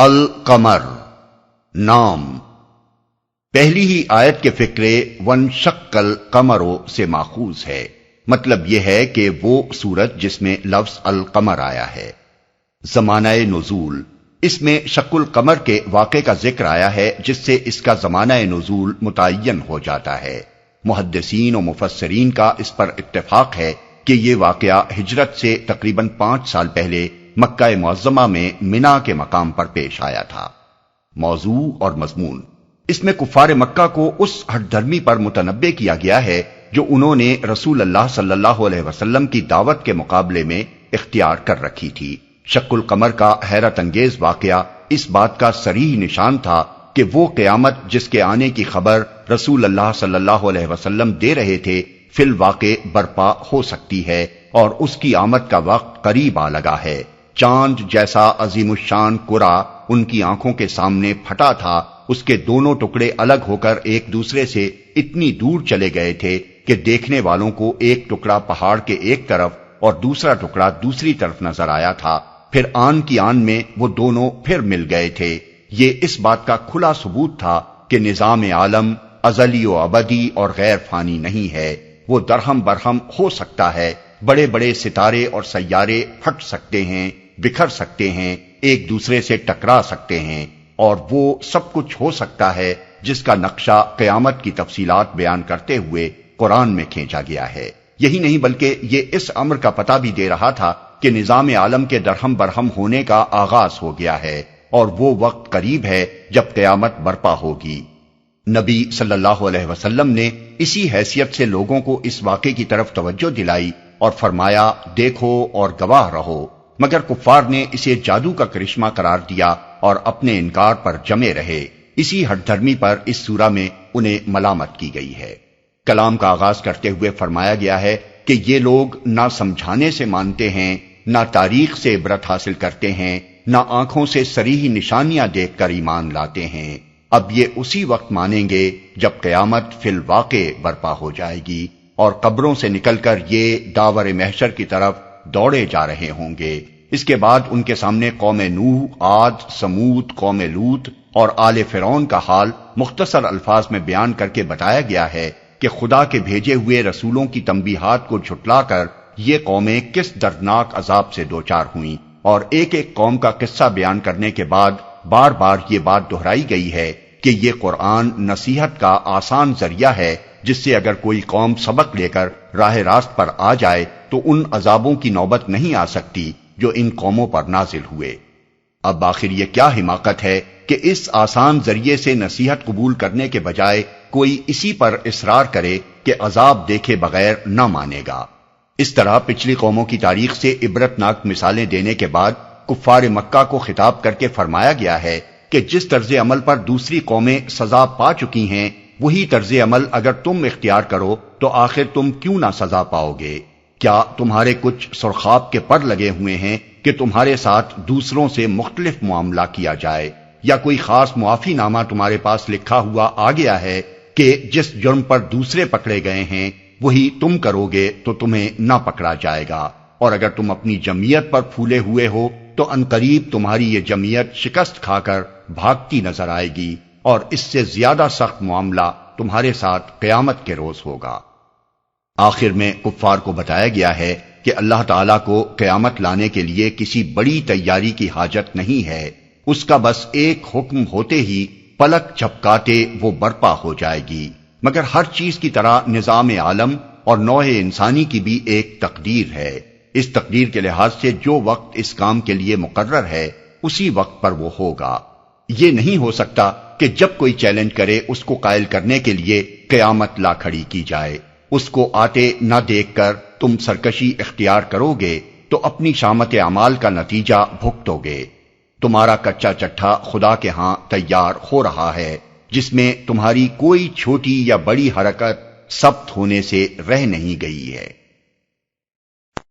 القمر نام پہلی ہی آیت کے فقرے وانشق القمر سے ماخوذ ہے۔ مطلب یہ ہے کہ وہ سورج جس میں لفظ القمر آیا ہے۔ زمانہ نزول، اس میں شق القمر کے واقعے کا ذکر آیا ہے جس سے اس کا زمانہ نزول متعین ہو جاتا ہے۔ محدثین و مفسرین کا اس پر اتفاق ہے کہ یہ واقعہ ہجرت سے تقریباً 5 سال پہلے مکہ معظمہ میں منا کے مقام پر پیش آیا تھا۔ موضوع اور مضمون، اس میں کفار مکہ کو اس ہٹ دھرمی پر متنبع کیا گیا ہے جو انہوں نے رسول اللہ صلی اللہ علیہ وسلم کی دعوت کے مقابلے میں اختیار کر رکھی تھی۔ شق القمر کا حیرت انگیز واقعہ اس بات کا صریح نشان تھا کہ وہ قیامت جس کے آنے کی خبر رسول اللہ صلی اللہ علیہ وسلم دے رہے تھے فی الواقع برپا ہو سکتی ہے اور اس کی آمد کا وقت قریب آ لگا ہے۔ چاند جیسا عظیم الشان کرہ ان کی آنکھوں کے سامنے پھٹا تھا، اس کے دونوں ٹکڑے الگ ہو کر ایک دوسرے سے اتنی دور چلے گئے تھے کہ دیکھنے والوں کو ایک ٹکڑا پہاڑ کے ایک طرف اور دوسرا ٹکڑا دوسری طرف نظر آیا تھا۔ پھر آن کی آن میں وہ دونوں پھر مل گئے تھے۔ یہ اس بات کا کھلا ثبوت تھا کہ نظام عالم ازلی و ابدی اور غیر فانی نہیں ہے، وہ درہم برہم ہو سکتا ہے۔ بڑے بڑے ستارے اور سیارے پھٹ سکتے ہیں، بکھر سکتے ہیں، ایک دوسرے سے ٹکرا سکتے ہیں، اور وہ سب کچھ ہو سکتا ہے جس کا نقشہ قیامت کی تفصیلات بیان کرتے ہوئے قرآن میں کھینچا گیا ہے۔ یہی نہیں بلکہ یہ اس امر کا پتہ بھی دے رہا تھا کہ نظام عالم کے درہم برہم ہونے کا آغاز ہو گیا ہے اور وہ وقت قریب ہے جب قیامت برپا ہوگی۔ نبی صلی اللہ علیہ وسلم نے اسی حیثیت سے لوگوں کو اس واقعے کی طرف توجہ دلائی اور فرمایا دیکھو اور گواہ رہو، مگر کفار نے اسے جادو کا کرشمہ قرار دیا اور اپنے انکار پر جمے رہے۔ اسی ہٹ دھرمی پر اس سورہ میں انہیں ملامت کی گئی ہے۔ کلام کا آغاز کرتے ہوئے فرمایا گیا ہے کہ یہ لوگ نہ سمجھانے سے مانتے ہیں، نہ تاریخ سے عبرت حاصل کرتے ہیں، نہ آنکھوں سے صریح نشانیاں دیکھ کر ایمان لاتے ہیں۔ اب یہ اسی وقت مانیں گے جب قیامت فی الواقع برپا ہو جائے گی اور قبروں سے نکل کر یہ داور محشر کی طرف دوڑے جا رہے ہوں گے۔ اس کے بعد ان کے سامنے قوم نوح، عاد، سمود، قوم لوط اور آل فرعون کا حال مختصر الفاظ میں بیان کر کے بتایا گیا ہے کہ خدا کے بھیجے ہوئے رسولوں کی تنبیہات کو جھٹلا کر یہ قومیں کس دردناک عذاب سے دوچار ہوئیں، اور ایک ایک قوم کا قصہ بیان کرنے کے بعد بار بار یہ بات دہرائی گئی ہے کہ یہ قرآن نصیحت کا آسان ذریعہ ہے جس سے اگر کوئی قوم سبق لے کر راہ راست پر آ جائے تو ان عذابوں کی نوبت نہیں آ سکتی جو ان قوموں پر نازل ہوئے۔ اب آخر یہ کیا حماقت ہے کہ اس آسان ذریعے سے نصیحت قبول کرنے کے بجائے کوئی اسی پر اصرار کرے کہ عذاب دیکھے بغیر نہ مانے گا۔ اس طرح پچھلی قوموں کی تاریخ سے عبرتناک مثالیں دینے کے بعد کفار مکہ کو خطاب کر کے فرمایا گیا ہے کہ جس طرز عمل پر دوسری قومیں سزا پا چکی ہیں وہی طرز عمل اگر تم اختیار کرو تو آخر تم کیوں نہ سزا پاؤ گے؟ کیا تمہارے کچھ سرخاب کے پر لگے ہوئے ہیں کہ تمہارے ساتھ دوسروں سے مختلف معاملہ کیا جائے، یا کوئی خاص معافی نامہ تمہارے پاس لکھا ہوا آ گیا ہے کہ جس جرم پر دوسرے پکڑے گئے ہیں وہی تم کرو گے تو تمہیں نہ پکڑا جائے گا، اور اگر تم اپنی جمعیت پر پھولے ہوئے ہو تو عنقریب تمہاری یہ جمعیت شکست کھا کر بھاگتی نظر آئے گی، اور اس سے زیادہ سخت معاملہ تمہارے ساتھ قیامت کے روز ہوگا۔ آخر میں کفار کو بتایا گیا ہے کہ اللہ تعالیٰ کو قیامت لانے کے لیے کسی بڑی تیاری کی حاجت نہیں ہے، اس کا بس ایک حکم ہوتے ہی پلک جھپکاتے وہ برپا ہو جائے گی۔ مگر ہر چیز کی طرح نظام عالم اور نوع انسانی کی بھی ایک تقدیر ہے۔ اس تقدیر کے لحاظ سے جو وقت اس کام کے لیے مقرر ہے اسی وقت پر وہ ہوگا۔ یہ نہیں ہو سکتا کہ جب کوئی چیلنج کرے اس کو قائل کرنے کے لیے قیامت لا کھڑی کی جائے۔ اس کو آتے نہ دیکھ کر تم سرکشی اختیار کرو گے تو اپنی شامت اعمال کا نتیجہ بھگتو گے۔ تمہارا کچا چٹھا خدا کے ہاں تیار ہو رہا ہے جس میں تمہاری کوئی چھوٹی یا بڑی حرکت ثبت ہونے سے رہ نہیں گئی ہے۔